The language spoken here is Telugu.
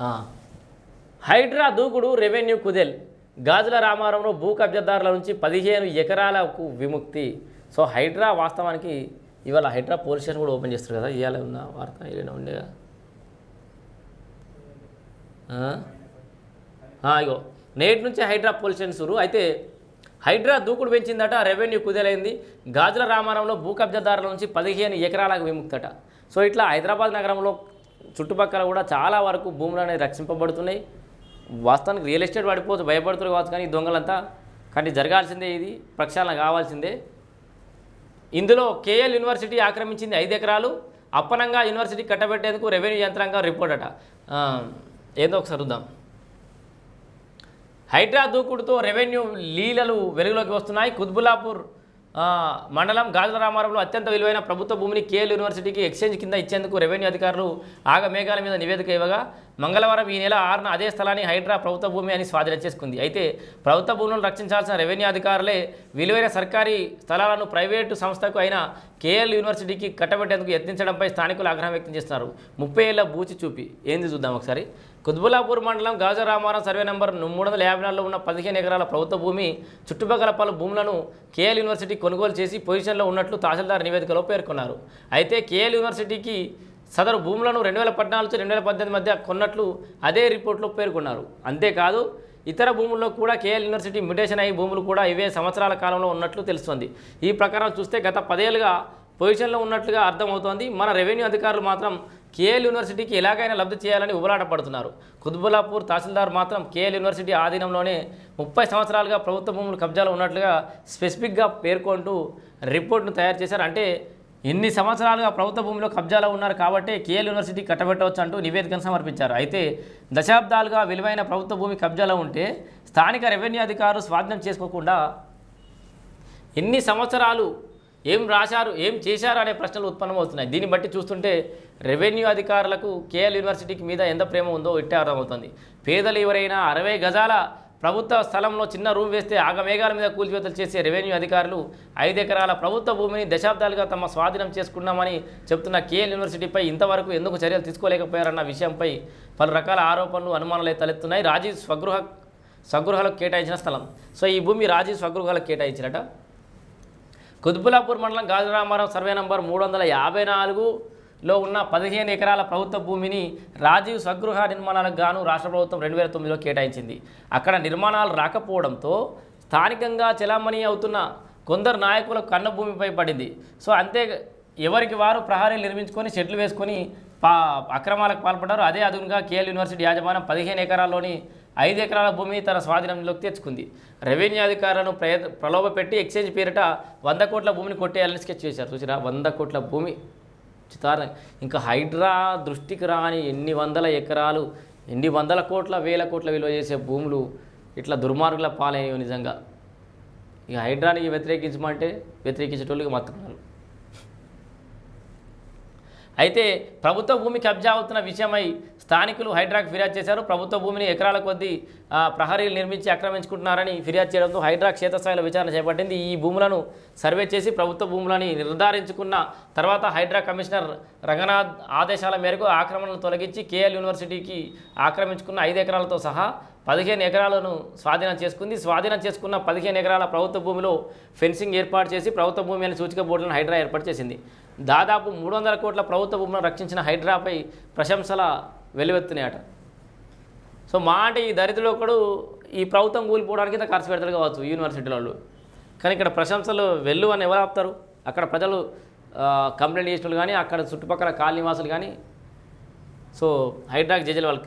ఆ. హైడ్రా దూకుడు రెవెన్యూ కుదేల్ గాజుల రామారంలో భూ కబ్జాదారుల నుంచి 15 ఎకరాలకు విముక్తి. సో హైడ్రా వాస్తవానికి ఇవాళ హైడ్రా పోలీస్ స్టేషన్ కూడా ఓపెన్ చేస్తారు కదా, ఇవాళ ఉన్న వార్త ఏదైనా ఉండేగా. ఇగో నేటి నుంచి హైడ్రా పోలీస్ స్టేషన్ సురు. అయితే హైడ్రా దూకుడు పెంచిందట, రెవెన్యూ కుదేలైంది. గాజుల రామారంలో భూ కబ్జాదారుల నుంచి 15 ఎకరాలకు విముక్తట. సో ఇట్లా హైదరాబాద్ నగరంలో చుట్టుపక్కల కూడా చాలా వరకు భూములు అనేవి రక్షింపబడుతున్నాయి. వాస్తవానికి రియల్ ఎస్టేట్ పడిపోతే భయపడుతున్నారు కావచ్చు, కానీ ఈ దొంగలంతా కానీ జరగాల్సిందే, ఇది ప్రక్షాళన కావాల్సిందే. ఇందులో కేఎల్ యూనివర్సిటీ ఆక్రమించింది 5 ఎకరాలు. అప్పనంగా యూనివర్సిటీ కట్టబెట్టేందుకు రెవెన్యూ యంత్రాంగం రిపోర్ట్ అట. ఏదో ఒకసారి చూద్దాం. హైడ్రా దూకుడుతో రెవెన్యూ లీలలు వెలుగులోకి వస్తున్నాయి. కుత్బుల్లాపూర్ మండలం గాజుల రామారంలో అత్యంత విలువైన ప్రభుత్వ భూమిని కేఎల్ యూనివర్సిటీకి ఎక్స్చేంజ్ కింద ఇచ్చేందుకు రెవెన్యూ అధికారులు ఆగమేఘాల మీద నివేదిక ఇవ్వగా మంగళవారం ఈ నెల 6న అదే స్థలాన్ని హైడ్రా ప్రభుత్వ భూమి అని స్వాధీనం చేసుకుంది. అయితే ప్రభుత్వ భూములను రక్షించాల్సిన రెవెన్యూ అధికారులే విలువైన సర్కారీ స్థలాలను ప్రైవేటు సంస్థకు అయిన కేఎల్ యూనివర్సిటీకి కట్టబెట్టేందుకు యత్నించడంపై స్థానికులు ఆగ్రహం వ్యక్తం చేస్తున్నారు. 30 ఏళ్ల బూచి చూపి ఏంది చూద్దాం ఒకసారి. కుత్బుల్లాపూర్ మండలం గాజుల రామారం సర్వే నంబర్ 354లో ఉన్న 15 ఎకరాల ప్రభుత్వ భూమి చుట్టుపక్కల పలు భూములను కేఎల్ యూనివర్సిటీ కొనుగోలు చేసి పొజిషన్లో ఉన్నట్లు తహసీల్దార్ నివేదికలో పేర్కొన్నారు. అయితే కేఎల్ యూనివర్సిటీకి సదరు భూములను 2014 నుంచి 2018 మధ్య కొన్నట్లు అదే రిపోర్ట్లో పేర్కొన్నారు. అంతేకాదు ఇతర భూముల్లో కూడా కేఎల్ యూనివర్సిటీ మ్యుటేషన్ అయ్యి భూములు కూడా ఇవే సంవత్సరాల కాలంలో ఉన్నట్లు తెలుస్తోంది. ఈ ప్రకారం చూస్తే గత 10 ఏళ్లుగా పొజిషన్లో ఉన్నట్లుగా అర్థమవుతోంది. మన రెవెన్యూ అధికారులు మాత్రం కేఎల్ యూనివర్సిటీకి ఎలాగైనా లబ్ధి చేయాలని ఉబలాట పడుతున్నారు. కుత్బుల్లాపూర్ తహసీల్దార్ మాత్రం కేఎల్ యూనివర్సిటీ ఆధీనంలోనే 30 సంవత్సరాలుగా ప్రభుత్వ భూములు కబ్జాలో ఉన్నట్లుగా స్పెసిఫిక్గా పేర్కొంటూ రిపోర్ట్ను తయారు చేశారు. అంటే ఇన్ని సంవత్సరాలుగా ప్రభుత్వ భూమిలో కబ్జాలో ఉన్నారు కాబట్టి కేఎల్ యూనివర్సిటీ కట్టబెట్టవచ్చు అంటూ నివేదికను సమర్పించారు. అయితే దశాబ్దాలుగా విలువైన ప్రభుత్వ భూమి కబ్జాలో ఉంటే స్థానిక రెవెన్యూ అధికారులు స్వాధీనం చేసుకోకుండా ఎన్ని సంవత్సరాలు ఏం రాశారు, ఏం చేశారు అనే ప్రశ్నలు ఉత్పన్నమవుతున్నాయి. దీన్ని బట్టి చూస్తుంటే రెవెన్యూ అధికారులకు కేఎల్ యూనివర్సిటీకి మీద ఎంత ప్రేమ ఉందో ఇట్టే అర్థమవుతుంది. పేదలు ఎవరైనా 60 గజాల ప్రభుత్వ స్థలంలో చిన్న రూమ్ వేస్తే ఆగమేఘాల మీద కూల్చివేతలు చేసే రెవెన్యూ అధికారులు 5 ఎకరాల ప్రభుత్వ భూమిని దశాబ్దాలుగా తమ స్వాధీనం చేసుకున్నామని చెప్తున్న కేఎల్ యూనివర్సిటీపై ఇంతవరకు ఎందుకు చర్యలు తీసుకోలేకపోయారన్న విషయంపై పలు రకాల ఆరోపణలు, అనుమానాలు తలెత్తున్నాయి. రాజీవ్ స్వగృహాలకు కేటాయించిన స్థలం. సో ఈ భూమి రాజీవ్ స్వగృహాలకు కేటాయించినట. కుత్బుల్లాపూర్ మండలం గాజుల రామారం సర్వే నంబర్ 354లో ఉన్న 15 ఎకరాల ప్రభుత్వ భూమిని రాజీవ్ స్వగృహ నిర్మాణాలకు గాను రాష్ట్ర ప్రభుత్వం 2009లో కేటాయించింది. అక్కడ నిర్మాణాలు రాకపోవడంతో స్థానికంగా చెలామణి అవుతున్న కొందరు నాయకుల కన్న భూమిపై పడింది. సో అంతే ఎవరికి వారు ప్రహారీలు నిర్మించుకొని చెట్లు వేసుకొని అక్రమాలకు పాల్పడ్డారు. అదే అదునుగా కేఎల్ యూనివర్సిటీ యాజమాన్యం 15 ఎకరాల్లోని 5 ఎకరాల భూమిని తన స్వాధీనంలోకి తెచ్చుకుంది. రెవెన్యూ అధికారులను ప్రలోభ పెట్టి ఎక్స్చేంజ్ పేరిట 100 కోట్ల భూమిని కొట్టేయాలని స్కెచ్ చేశారు. చూసిరా, 100 కోట్ల భూమి చిత్తారు. ఇంకా హైడ్రా దృష్టికి రాని ఎన్ని వందల ఎకరాలు, ఎన్ని వందల కోట్ల, వేల కోట్ల విలువ చేసే భూములు ఇట్లా దుర్మార్గుల పాలయ్యో నిజంగా. ఇక హైడ్రాని వ్యతిరేకించమంటే వ్యతిరేకించేటోళ్ళకి మత్తుకున్నారు. అయితే ప్రభుత్వ భూమి కబ్జా అవుతున్న విషయమై స్థానికులు హైడ్రాకు ఫిర్యాదు చేశారు. ప్రభుత్వ భూమిని ఎకరాల కొద్దీ ప్రహరీలు నిర్మించి ఆక్రమించుకుంటున్నారని ఫిర్యాదు చేయడంతో హైడ్రా క్షేత్రస్థాయిలో విచారణ చేపట్టింది. ఈ భూములను సర్వే చేసి ప్రభుత్వ భూములని నిర్ధారించుకున్న తర్వాత హైడ్రా కమిషనర్ రంగనాథ్ ఆదేశాల మేరకు ఆక్రమణను తొలగించి కేఎల్ యూనివర్సిటీకి ఆక్రమించుకున్న 5 ఎకరాలతో సహా 15 ఎకరాలను స్వాధీనం చేసుకుంది. స్వాధీనం చేసుకున్న 15 ఎకరాల ప్రభుత్వ భూమిలో ఫెన్సింగ్ ఏర్పాటు చేసి ప్రభుత్వ భూమి అనే సూచిక బోర్డులను హైడ్రా ఏర్పాటు చేసింది. దాదాపు 300 కోట్ల ప్రభుత్వ భూములను రక్షించిన హైడ్రాపై ప్రశంసల వెలువెత్తున్నాయట. సో మా అంటే ఈ దరిద్రులు ఒకడు ఈ ప్రభుత్వం కూలిపోవడానికి ఇంత ఖర్చు పెడతారు కావచ్చు యూనివర్సిటీ వాళ్ళు, కానీ ఇక్కడ ప్రశంసలు వెళ్ళు అని ఎవరు ఆపుతారు? అక్కడ ప్రజలు కంప్లైంట్ చేసిన వాళ్ళు కానీ, అక్కడ చుట్టుపక్కల కాలనీ నివాసులు కానీ, సో హైడ్రాకి జడ్జిల వాళ్ళకి